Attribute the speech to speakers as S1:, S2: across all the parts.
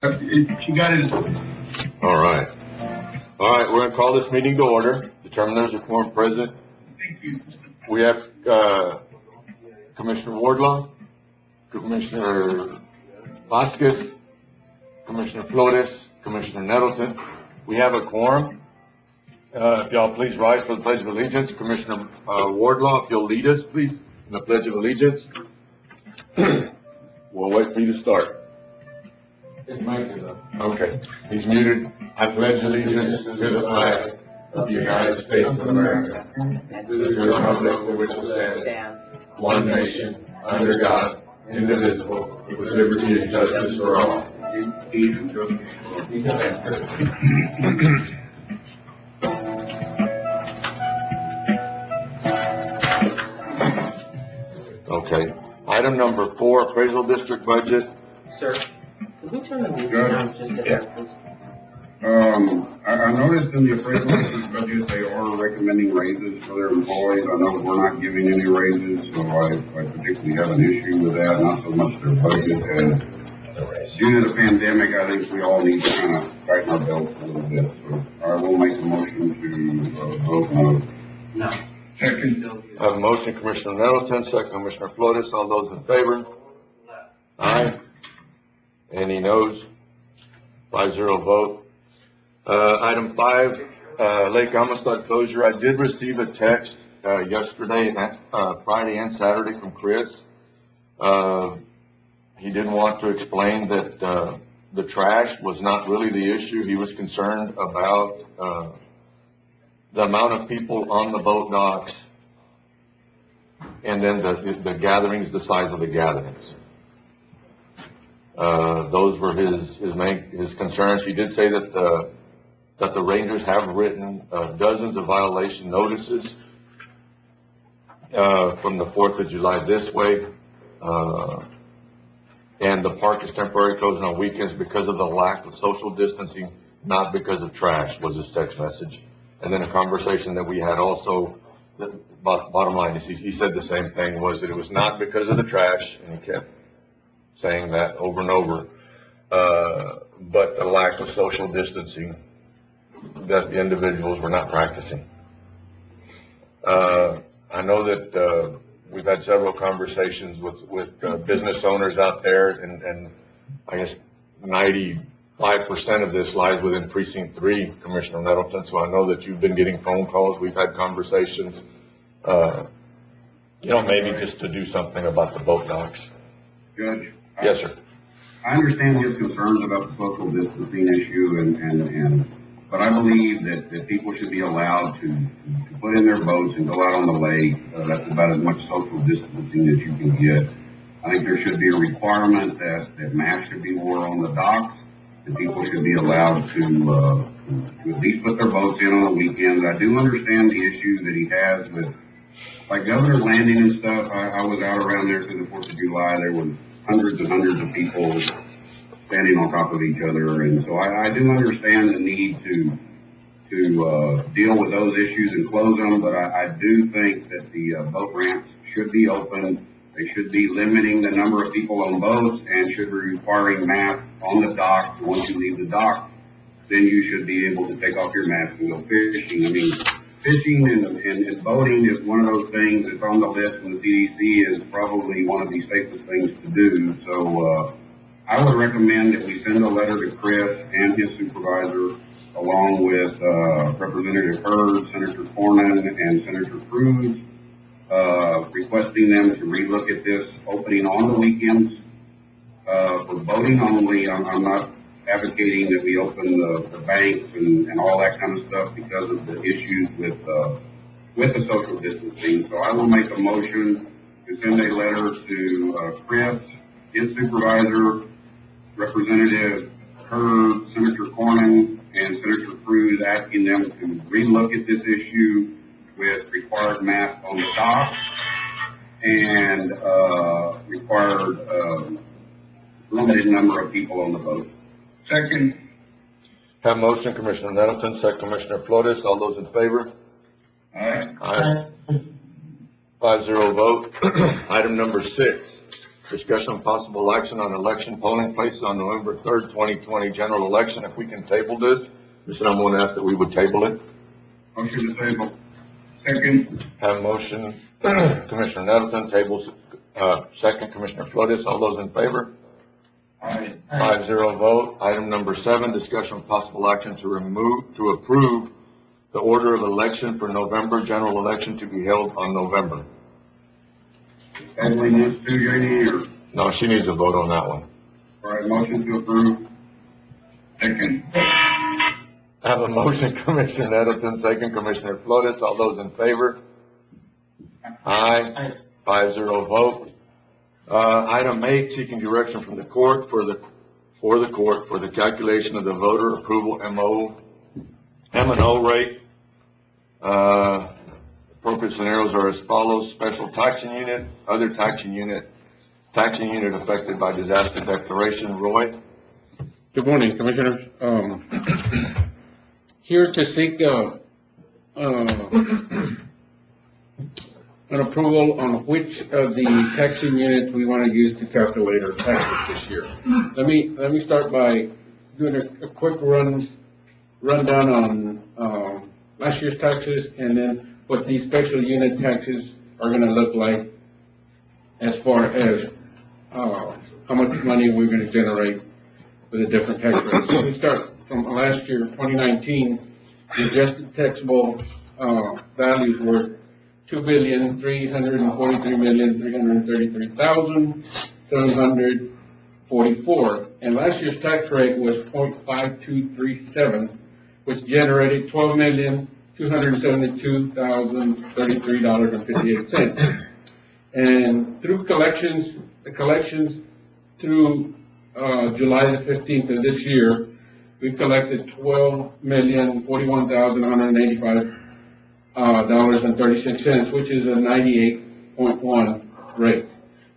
S1: She got it.
S2: All right. All right, we're gonna call this meeting to order. Determine there's a quorum present.
S1: Thank you.
S2: We have, Commissioner Wardlaw, Commissioner Vasquez, Commissioner Flores, Commissioner Nettleton. We have a quorum. If y'all please rise for the Pledge of Allegiance. Commissioner, Wardlaw, if you'll lead us, please, in the Pledge of Allegiance. We'll wait for you to start.
S3: His mic is up.
S2: Okay, he's muted. I pledge allegiance to the flag of the United States of America, to the republic for which it stands, one nation, under God, indivisible, with liberty and justice for all. Okay, item number 4, appraisal district budget.
S4: Sir, could we turn the music down just a bit, please?
S1: I noticed in the appraisal district budget, they are recommending raises for their employees. I know we're not giving any raises, so I particularly have an issue with that, not so much their budget as due to the pandemic. I think we all need to kind of tighten our belts a little bit, so I will make a motion to vote no.
S4: No.
S1: Second.
S2: I have a motion, Commissioner Nettleton, second Commissioner Flores. All those in favor? Aye. Any noes? 5-0 vote. Item 5, Lake Amistad closure. I did receive a text, yesterday, Friday and Saturday from Chris. He didn't want to explain that, the trash was not really the issue. He was concerned about, the amount of people on the boat docks and then the gatherings, the size of the gatherings. Those were his concerns. He did say that the Rangers have written dozens of violation notices from the 4th of July this way, and the park is temporarily closed on weekends because of the lack of social distancing, not because of trash, was his text message. And then a conversation that we had also, bottom line is he said the same thing, was that it was not because of the trash, and he kept saying that over and over, but the lack of social distancing that the individuals were not practicing. I know that we've had several conversations with business owners out there, and I guess 95% of this lies within Precinct 3, Commissioner Nettleton, so I know that you've been getting phone calls, we've had conversations, maybe just to do something about the boat docks.
S1: Judge?
S2: Yes, sir.
S1: I understand his concerns about the social distancing issue, but I believe that people should be allowed to put in their boats and go out on the lake. That's about as much social distancing as you can get. I think there should be a requirement that masks should be worn on the docks, and people should be allowed to at least put their boats in on the weekends. I do understand the issues that he has with, like Governor's Landing and stuff. I was out around there through the 4th of July. There was hundreds and hundreds of people standing on top of each other, and so I do understand the need to deal with those issues and close them, but I do think that the boat ramps should be open. They should be limiting the number of people on boats and should be requiring masks on the docks. Once you leave the docks, then you should be able to take off your mask and go fishing. I mean, fishing and boating is one of those things that's on the list, and the CDC is probably one of the safest things to do. So I would recommend that we send a letter to Chris and his supervisor, along with Representative Hurd, Senator Cornyn, and Senator Cruz, requesting them to relook at this opening on the weekends for boating only. I'm not advocating that we open the banks and all that kind of stuff because of the issues with the social distancing. So I will make a motion to send a letter to Chris, his supervisor, Representative Hurd, Senator Cornyn, and Senator Cruz, asking them to relook at this issue with required masks on the docks and required limited number of people on the boat. Second.
S2: Have motion, Commissioner Nettleton, second Commissioner Flores. All those in favor?
S1: Aye.
S2: Aye. 5-0 vote. Item number 6, Discussion on possible action on election polling places on November 3rd, 2020 general election. If we can table this, Mr. I'm going to ask that we would table it.
S1: Motion to table. Second.
S2: Have a motion, Commissioner Nettleton, tables, second, Commissioner Flores. All those in favor?
S1: Aye.
S2: 5-0 vote. Item number 7, discussion of possible action to approve the order of election for November general election to be held on November.
S1: Tabling this to Janie, or,
S2: No, she needs a vote on that one.
S1: all right, motion to approve. Second.
S2: I have a motion, Commissioner Nettleton, second, Commissioner Flores. All those in favor? Aye. 5-0 vote. Item 8, seeking direction from the court for the calculation of the voter approval M&O rate. Appropriate scenarios are as follows: special taxing unit, other taxing unit affected by disaster declaration. Roy?
S5: Good morning, Commissioners. Here to seek an approval on which of the taxing units we want to use to calculate our taxes this year. Let me start by doing a quick rundown on last year's taxes, and then what these special unit taxes are going to look like as far as how much money we're going to generate with the different tax rates. So we start from last year, 2019, the adjusted taxable values were $2,343,333,744, and last year's tax rate was 0.5237, which generated $12,272,033.58. And through collections, the collections through July the 15th of this year, we've collected $12,041,185 $36, which is a 98.1 rate.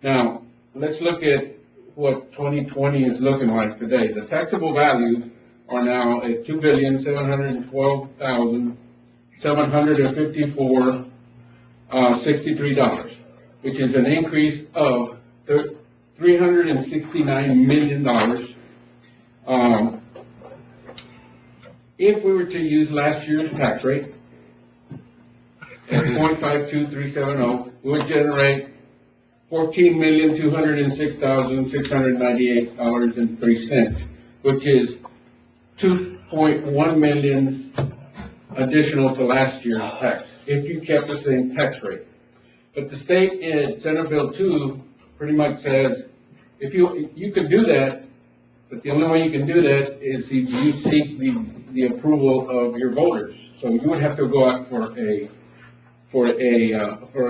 S5: Now, let's look at what 2020 is looking like today. The taxable values are now at $2,712,754.63, which is an increase of $369 million. If we were to use last year's tax rate, at 0.52370, we would generate $14,206,698.03, which is 2.1 million additional to last year's tax, if you kept the same tax rate. But the state in Senate Bill 2 pretty much says, if you can do that, but the only way you can do that is if you seek the approval of your voters. So you would have to go out for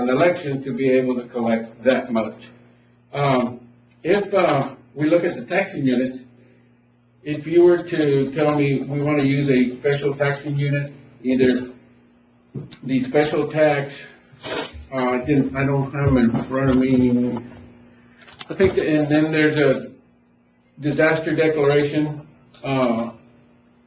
S5: an election to be able to collect that much. If we look at the taxing units, if you were to tell me we want to use a special taxing unit, either the special tax, I don't have them in front of me. I think, and then there's a disaster declaration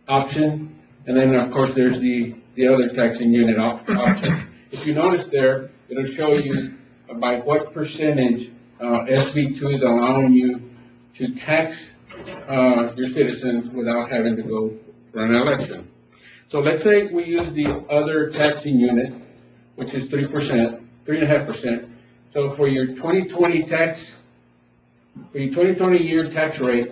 S5: option, and then of course there's the other taxing unit option. If you notice there, it'll show you by what percentage SB 2 is allowing you to tax your citizens without having to go for an election. So let's say we use the other taxing unit, which is 3.5%. So for your 2020 year tax rate,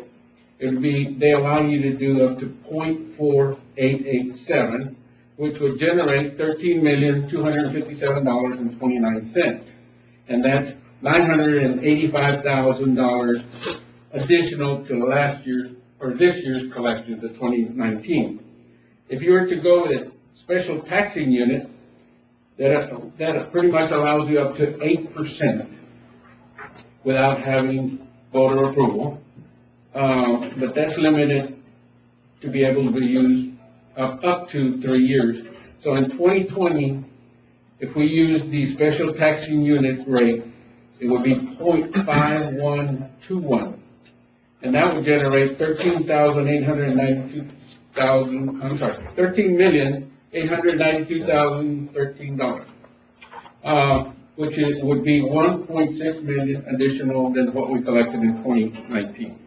S5: it would be, they allow you to do up to 0.4887, which would generate $13,257,29. And that's $985,000 additional to last year's, or this year's collection, the 2019. If you were to go with a special taxing unit, that pretty much allows you up to 8% without having voter approval. But that's limited to be able to be used up to 3 years. So in 2020, if we use the special taxing unit rate, it would be 0.5121. And that would generate $13,892,013. which would be 1.6 million additional than what we collected in 2019.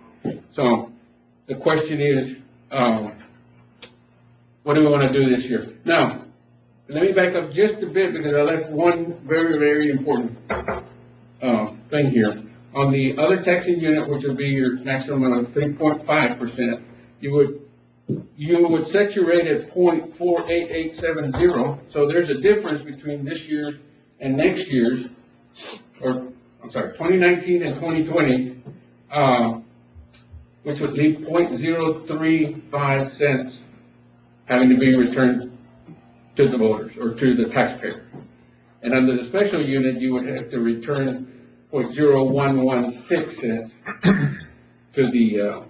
S5: So the question is, what do we want to do this year? Now, let me back up just a bit because I left one very, very important thing here. On the other taxing unit, which would be your maximum of 3.5%, you would set your rate at 0.48870. So there's a difference between this year's and next year's, or I'm sorry, 2019 and 2020, which would leave 0.035 cents having to be returned to the voters or to the taxpayer. And under the special unit, you would have to return 0.0116 cents to the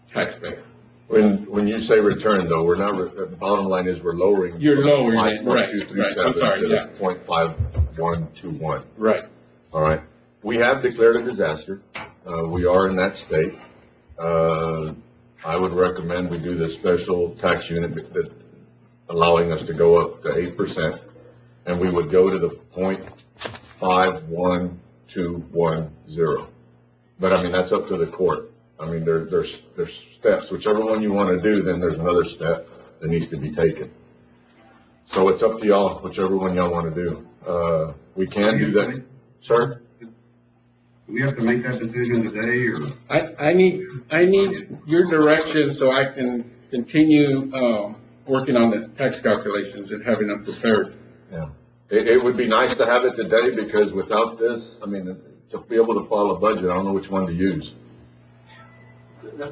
S5: taxpayer.
S2: When you say return though, we're not, the bottom line is we're lowering.
S5: You're lowering it, right,
S2: 0.1237
S5: I'm sorry,
S2: to
S5: yeah.
S2: 0.5121.
S5: Right.
S2: All right. We have declared a disaster. We are in that state. I would recommend we do the special tax unit that allowing us to go up to 8%, and we would go to the 0.51210. But I mean, that's up to the court. I mean, there's steps. Whichever one you want to do, then there's another step that needs to be taken. So it's up to y'all, whichever one y'all want to do. We can do that. Sir?
S1: Do we have to make that decision today, or?
S5: I need your direction so I can continue, working on the tax calculations and having them prepared.
S2: Yeah. It would be nice to have it today because without this, I mean, to be able to file a budget, I don't know which one to use.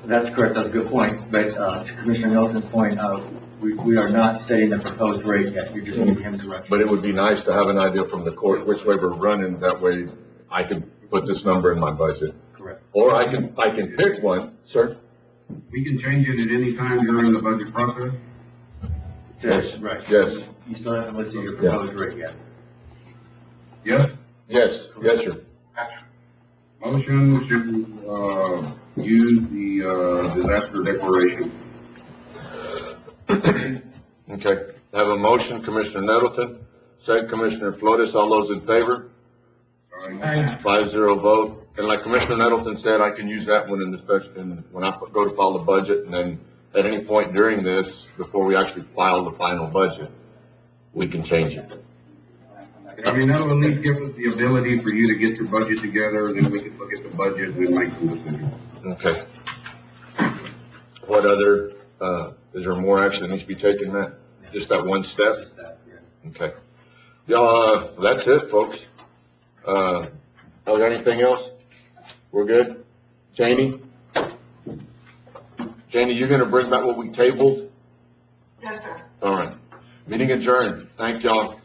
S6: That's correct, that's a good point, but, to Commissioner Nelson's point, we are not setting the proposed rate yet, you're just giving him direction.
S2: But it would be nice to have an idea from the court which way we're running, that way I can put this number in my budget.
S6: Correct.
S2: Or I can pick one, sir.
S1: We can change it at any time during the budget process?
S2: Yes.
S6: Right.
S2: Yes.
S6: You still haven't listed your proposed rate yet.
S1: Yes?
S2: Yes, sir.
S1: Motion to, use the, disaster declaration.
S2: Okay, I have a motion, Commissioner Nettleton, second Commissioner Flores, all those in favor?
S1: Aye.
S2: 5-0 vote, and like Commissioner Nettleton said, I can use that one in the special, when I go to file the budget, and then at any point during this, before we actually file the final budget, we can change it.
S1: I mean, that'll at least give us the ability for you to get your budget together, and then we can look at the budget and make some decisions.
S2: Okay. What other, is there more action that needs to be taken, Matt? Just that one step?
S6: Just that, yeah.
S2: Okay. Yeah, that's it, folks. Got anything else? We're good? Janie? Janie, you're gonna bring back what we tabled?
S7: Yes, sir.
S2: All right. Meeting adjourned. Thank y'all.